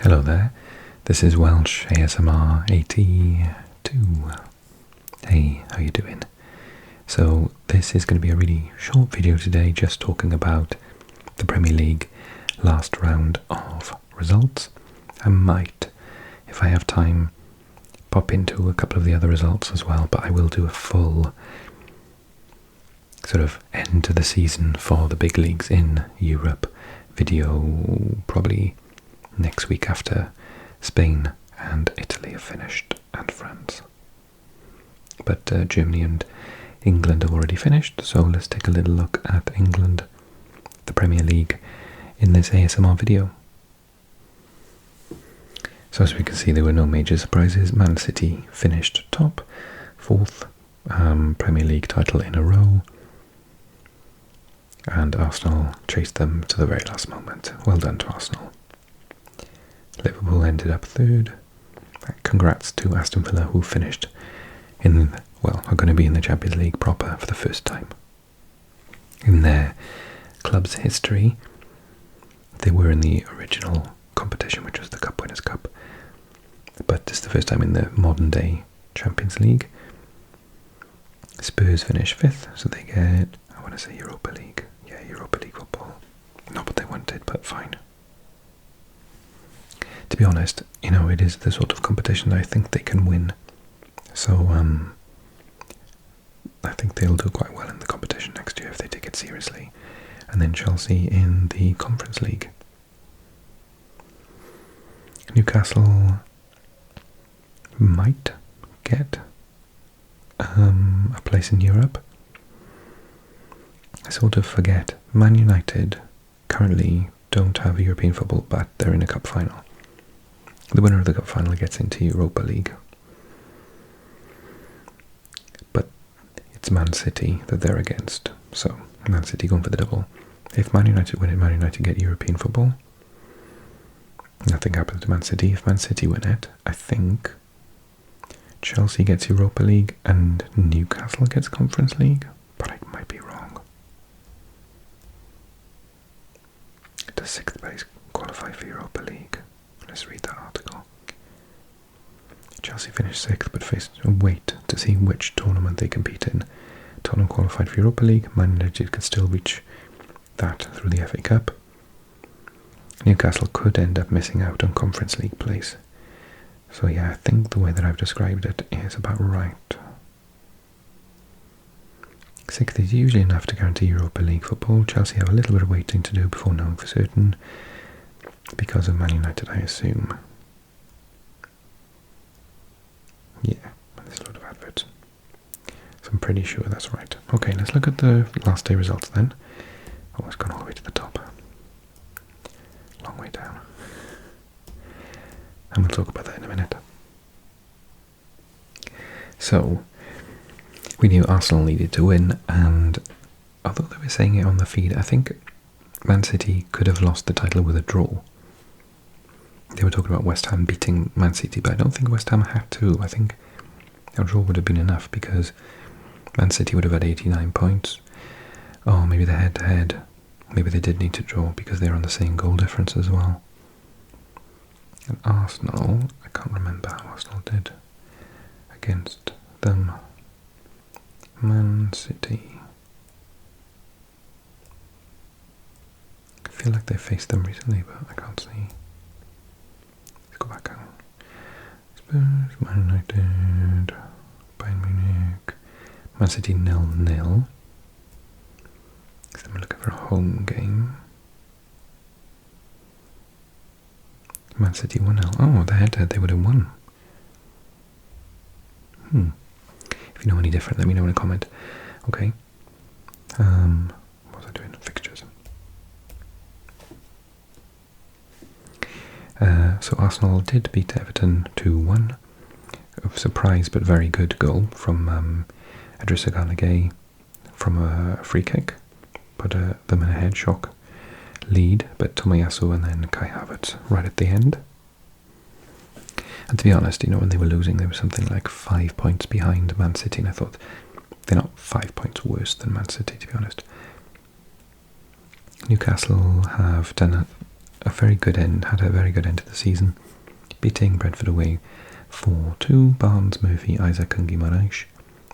Hello there, this is Welsh ASMR 82. Hey, how you doing? So this is going to be a really short video today, just talking about the Premier League last round of results. I might, if I have time, pop into a couple of the other results as well, but I will do a full sort of end to the season for the big leagues in Europe video probably next week after Spain and Italy have finished, and France. But Germany and England have already finished, so let's take a little look at England, the Premier League, in this ASMR video. So as we can see, there were no major surprises. Man City finished top, fourth Premier League title in a row, and Arsenal chased them to the very last moment. Well done to Arsenal. Liverpool ended up third. Congrats to Aston Villa, who finished in, well, are going to be in the Champions League proper for the first time in their club's history. They were in the original competition, which was the Cup Winners' Cup, but it's the first time in the modern day Champions League. Spurs finish fifth, so they get, I want to say Europa League. Yeah, Europa League football. Not what they wanted, but fine. To be honest, you know, it is the sort of competition I think they can win. So, I think they'll do quite well in the competition next year if they take it seriously. And then Chelsea in the Conference League. Newcastle might get a place in Europe. I sort of forget. Man United currently don't have European football, but they're in a cup final. The winner of the cup final gets into Europa League. But it's Man City that they're against. So, Man City going for the double. If Man United win it, Man United get European football. Nothing happens to Man City. If Man City win it, I think Chelsea gets Europa League and Newcastle gets Conference League. But I might be wrong. Does sixth place qualify for Europa League? Let's read that article. Chelsea finished sixth, but faced a wait to see which tournament they compete in. Tottenham qualified for Europa League. Man United could still reach that through the FA Cup. Newcastle could end up missing out on Conference League place. So yeah, I think the way that I've described it is about right. Sixth is usually enough to guarantee Europa League football. Chelsea have a little bit of waiting to do before knowing for certain, because of Man United, I assume. Yeah, there's a lot of adverts. So I'm pretty sure that's right. Okay, let's look at the last day results then. Oh, it's gone all the way to the top. Long way down. And we'll talk about that in a minute. So, we knew Arsenal needed to win, and although they were saying it on the feed, I think Man City could have lost the title with a draw. They were talking about West Ham beating Man City, but I don't think West Ham had to. I think a draw would have been enough, because Man City would have had 89 points. Oh, maybe the head-to-head. Maybe they did need to draw because they're on the same goal difference as well. And Arsenal, I can't remember how Arsenal did against them. Man City. I feel like they faced them recently, but I can't see. Let's go back on. Spurs, Man United, Bayern Munich, Man City 0-0. I'm looking for a home game. Man City 1-0. Oh, they had they would have won. If you know any different, let me know in a comment. Okay. What was I doing? Fixtures. So Arsenal did beat Everton 2-1. A surprise but very good goal from Idrissa Gana Gueye from a free kick. Put them in a head shock lead, but Tomiyasu and then Kai Havertz right at the end. And to be honest, you know, when they were losing, they were something like 5 points behind Man City, and I thought, they're not 5 points worse than Man City, to be honest. Newcastle have done a very good end, had a very good end to the season, beating Brentford away 4-2. Barnes, Murphy, Isaac and Guimaraes.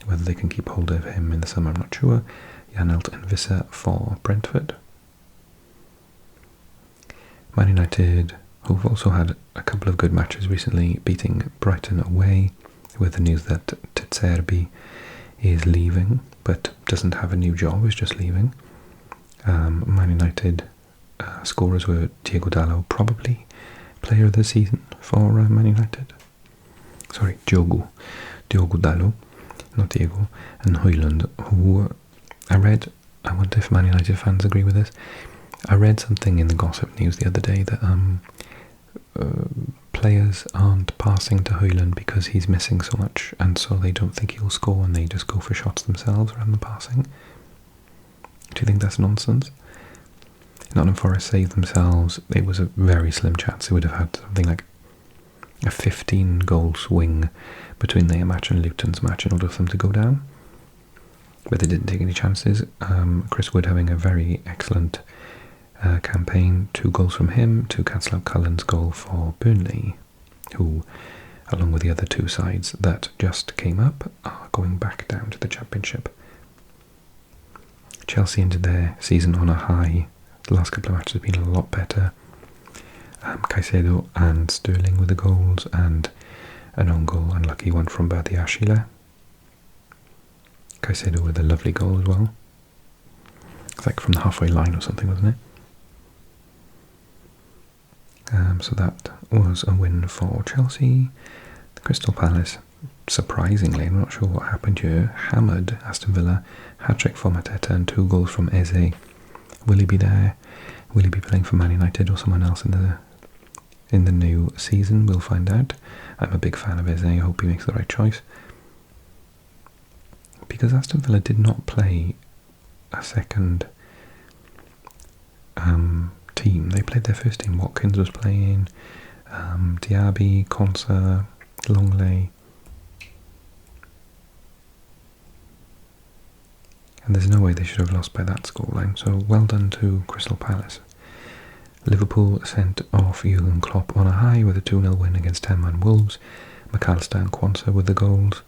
Whether they can keep hold of him in the summer, I'm not sure. Janelt and Visser for Brentford. Man United, who've also had a couple of good matches recently, beating Brighton away, with the news that Tserbi is leaving, but doesn't have a new job, is just leaving. Man United scorers were Diego Dallo, probably player of the season for Man United. Sorry, Diogo Dallo, not Diego, and Højlund, who I wonder if Man United fans agree with this. I read something in the gossip news the other day that players aren't passing to Højlund because he's missing so much, and so they don't think he'll score and they just go for shots themselves rather than passing. Do you think that's nonsense? Nottingham Forest saved themselves. It was a very slim chance. They would have had something like a 15-goal swing between their match and Luton's match in order for them to go down. But they didn't take any chances. Chris Wood having a very excellent campaign. 2 goals from him to cancel out Cullen's goal for Burnley, who, along with the other 2 sides that just came up, are going back down to the Championship. Chelsea ended their season on a high. The last couple of matches have been a lot better. Caicedo and Sterling with the goals, and an own goal, unlucky one from Badiashile. Caicedo with a lovely goal as well. It's like from the halfway line or something, wasn't it? So that was a win for Chelsea. The Crystal Palace, surprisingly, I'm not sure what happened here, hammered Aston Villa, hat-trick for Mateta and 2 goals from Eze. Will he be there? Will he be playing for Man United or someone else in the new season? We'll find out. I'm a big fan of Eze. I hope he makes the right choice. Because Aston Villa did not play a second team. They played their first team. Watkins was playing, Diaby, Konsa, Longley. And there's no way they should have lost by that scoreline, so well done to Crystal Palace. Liverpool sent off Jurgen Klopp on a high with a 2-0 win against 10-man Wolves. McAllister and Quansah with the goals.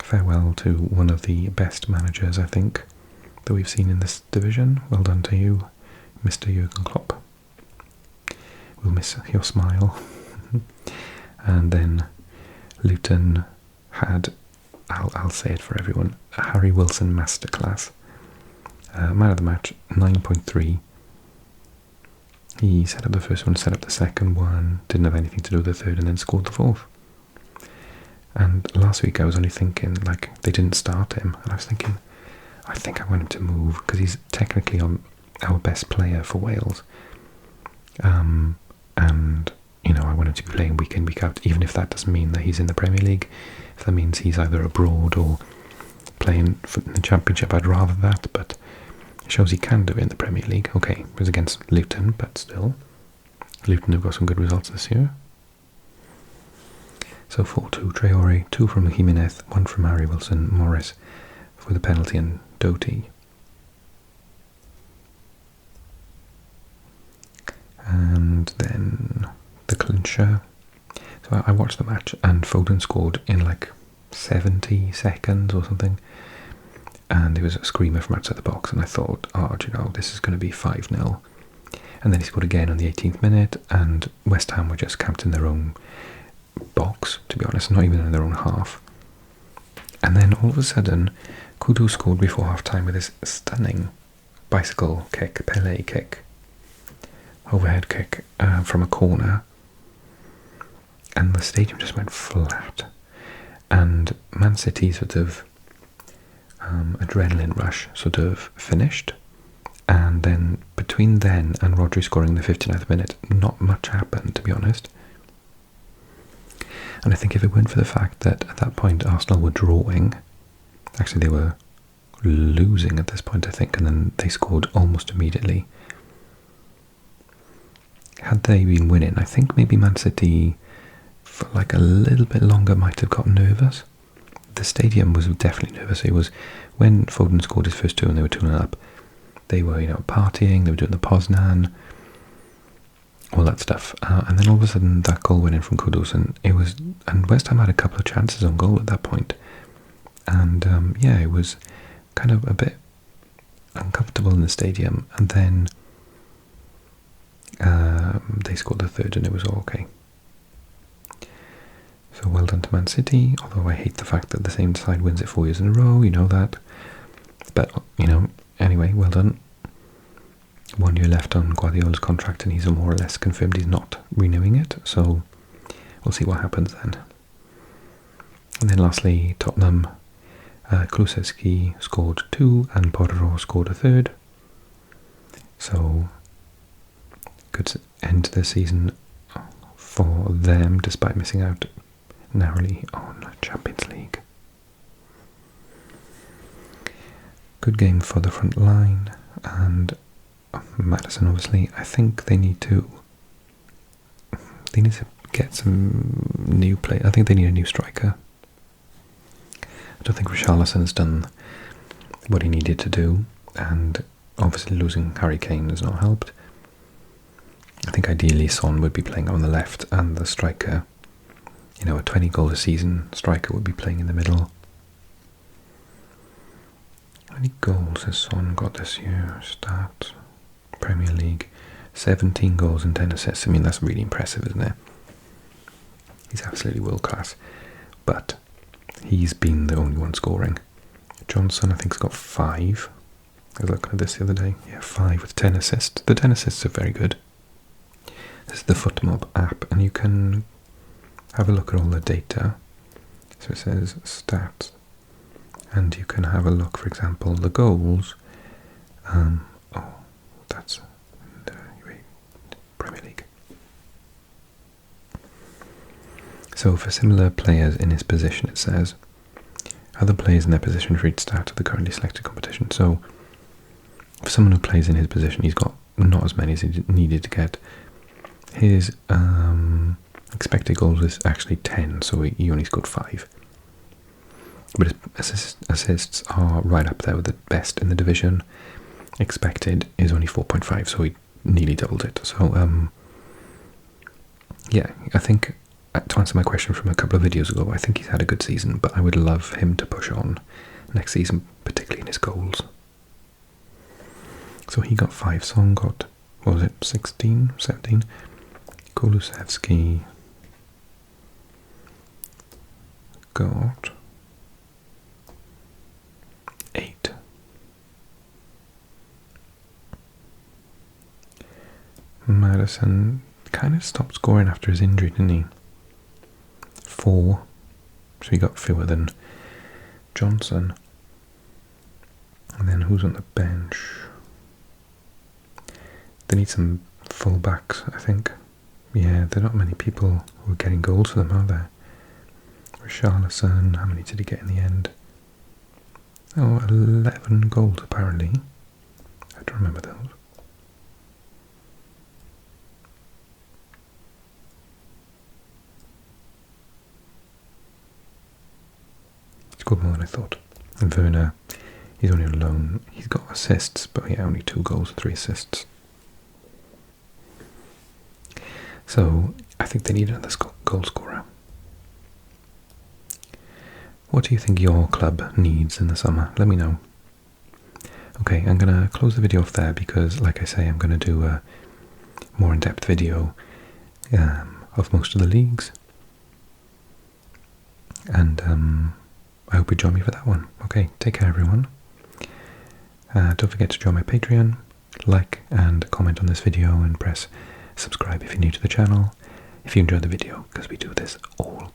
Farewell to one of the best managers, I think, that we've seen in this division. Well done to you, Mr. Jurgen Klopp. We'll miss your smile. And then Luton had, I'll say it for everyone, a Harry Wilson masterclass. Man of the match, 9.3. He set up the first one, set up the second one, didn't have anything to do with the third, and then scored the fourth. And last week I was only thinking, like, they didn't start him, and I was thinking, I think I want him to move, because he's technically our best player for Wales. And, you know, I want him to be playing week in, week out, even if that doesn't mean that he's in the Premier League. If that means he's either abroad or playing for the Championship, I'd rather that, but it shows he can do it in the Premier League. Okay, it was against Luton, but still. Luton have got some good results this year. So 4-2 Traore, 2 from Jimenez, 1 from Harry Wilson, Morris for the penalty, and Doty. And then the clincher. So I watched the match, and Foden scored in like 70 seconds or something. And it was a screamer from outside the box, and I thought, oh, do you know, this is going to be 5-0. And then he scored again on the 18th minute, and West Ham were just camped in their own box, to be honest, not even in their own half. And then all of a sudden, Kudu scored before half-time with this stunning bicycle kick, Pele kick, overhead kick from a corner. And the stadium just went flat. And Man City sort of adrenaline rush sort of finished, and then between then and Rodri scoring the 59th minute, not much happened, to be honest. And I think if it weren't for the fact that at that point Arsenal were drawing, actually they were losing at this point, I think, and then they scored almost immediately. Had they been winning, I think maybe Man City for like a little bit longer might have got nervous. The stadium was definitely nervous. It was when Foden scored his first 2 and they were 2-0 up. They were, you know, partying. They were doing the Poznan. all that stuff. And then all of a sudden that goal went in from Kudus, and West Ham had a couple of chances on goal at that point. And yeah, it was kind of a bit uncomfortable in the stadium, and then they scored the third and it was all okay. So well done to Man City, although I hate the fact that the same side wins it 4 years in a row, you know that. But, you know, anyway, well done. 1 year left on Guardiola's contract and he's more or less confirmed he's not renewing it, so we'll see what happens then. And then lastly, Tottenham, Kulusevski scored 2 and Porro scored a 3rd. So, good end to the season for them despite missing out narrowly on Champions League. Good game for the front line, and Maddison obviously. I think they need to get some new play. I think they need a new striker. I don't think Richarlison has done what he needed to do, and obviously losing Harry Kane has not helped. I think ideally Son would be playing on the left, and the striker, you know, a 20 goal a season striker would be playing in the middle. How many goals has Son got this year? Stats, Premier League, 17 goals and 10 assists. I mean, that's really impressive, isn't it? He's absolutely world class, but he's been the only one scoring. Johnson, I think, has got 5. I was looking at this the other day. Yeah, 5 with 10 assists. The 10 assists are very good. This is the FootMob app, and you can have a look at all the data. So it says stats, and you can have a look, for example, the goals. That's in the Premier League. So for similar players in his position, it says other players in their position for each stat of the currently selected competition. So for someone who plays in his position, he's got not as many as he needed to get. His expected goals is actually 10, so he only scored 5. But his assists are right up there with the best in the division. Expected is only 4.5, so he nearly doubled it. So, yeah, I think, to answer my question from a couple of videos ago, I think he's had a good season, but I would love him to push on next season, particularly in his goals. So he got 5, Son got, what was it, 16, 17? Kulusevski got 8. Maddison kind of stopped scoring after his injury, didn't he? 4, so he got fewer than Johnson. And then who's on the bench? They need some full-backs, I think. Yeah, there are not many people who are getting goals for them, are there? Richarlison, how many did he get in the end? Oh, 11 goals apparently. I don't remember those. Scored more than I thought. And Werner, he's only on loan. He's got assists, but yeah, only 2 goals, 3 assists. So, I think they need another goal scorer. What do you think your club needs in the summer? Let me know. Okay, I'm going to close the video off there because, like I say, I'm going to do a more in-depth video of most of the leagues. And I hope you join me for that one. Okay, take care, everyone. Don't forget to join my Patreon, like and comment on this video, and press subscribe if you're new to the channel, if you enjoyed the video, because we do this all